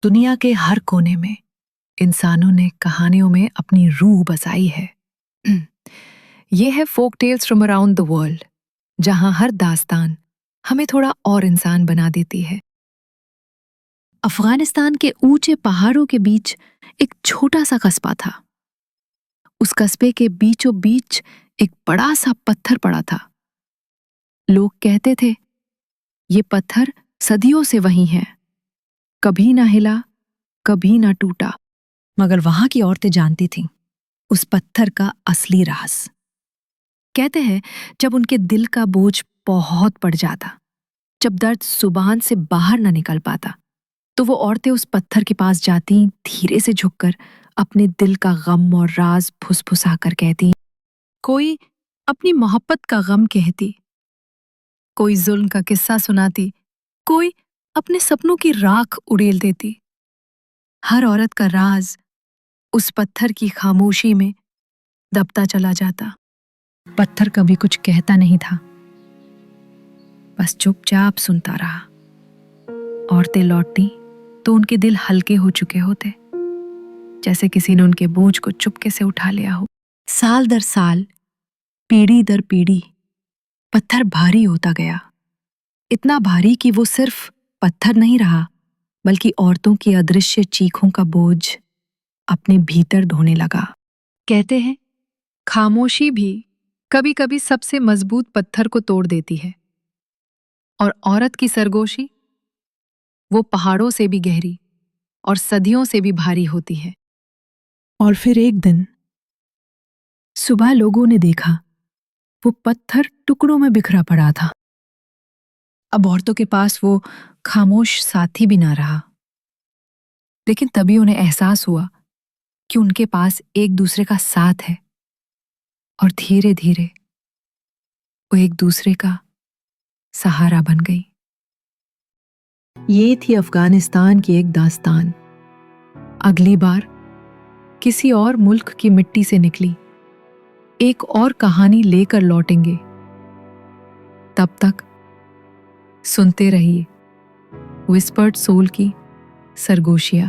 दुनिया के हर कोने में इंसानों ने कहानियों में अपनी रूह बसाई है। ये है folk tales from around the world, जहां हर दास्तान हमें थोड़ा और इंसान बना देती है। अफगानिस्तान के ऊंचे पहाड़ों के बीच एक छोटा सा कस्बा था। उस कस्बे के बीचों बीच एक बड़ा सा पत्थर पड़ा था। लोग कहते थे, ये पत्थर सदियों से वहीं है, कभी ना हिला, कभी ना टूटा। मगर वहां की औरतें जानती थीं उस पत्थर का असली राज। कहते हैं, जब उनके दिल का बोझ बहुत बढ़ जाता, जब दर्द जुबान से बाहर ना निकल पाता, तो वो औरतें उस पत्थर के पास जाती, धीरे से झुककर अपने दिल का गम और राज फुसफुसा कर कहती। कोई अपनी मोहब्बत का गम कहती, कोई जुल्म का किस्सा सुनाती, कोई अपने सपनों की राख उड़ेल देती। हर औरत का राज उस पत्थर की खामोशी में दबता चला जाता। पत्थर कभी कुछ कहता नहीं था, बस चुपचाप सुनता रहा। औरतें लौटती तो उनके दिल हल्के हो चुके होते, जैसे किसी ने उनके बोझ को चुपके से उठा लिया हो। साल दर साल, पीढ़ी दर पीढ़ी, पत्थर भारी होता गया, इतना भारी कि वो सिर्फ पत्थर नहीं रहा, बल्कि औरतों की अदृश्य चीखों का बोझ अपने भीतर ढोने लगा। कहते हैं, खामोशी भी कभी कभी सबसे मजबूत पत्थर को तोड़ देती है, और औरत की सरगोशी वो पहाड़ों से भी गहरी और सदियों से भी भारी होती है। और फिर एक दिन सुबह लोगों ने देखा, वो पत्थर टुकड़ों में बिखरा पड़ा था। अब औरतों के पास वो खामोश साथी भी ना रहा, लेकिन तभी उन्हें एहसास हुआ कि उनके पास एक दूसरे का साथ है, और धीरे धीरे वो एक दूसरे का सहारा बन गई। ये थी अफगानिस्तान की एक दास्तान। अगली बार किसी और मुल्क की मिट्टी से निकली एक और कहानी लेकर लौटेंगे। तब तक सुनते रहिए विस्पर्ड सोल की सरगोशियां।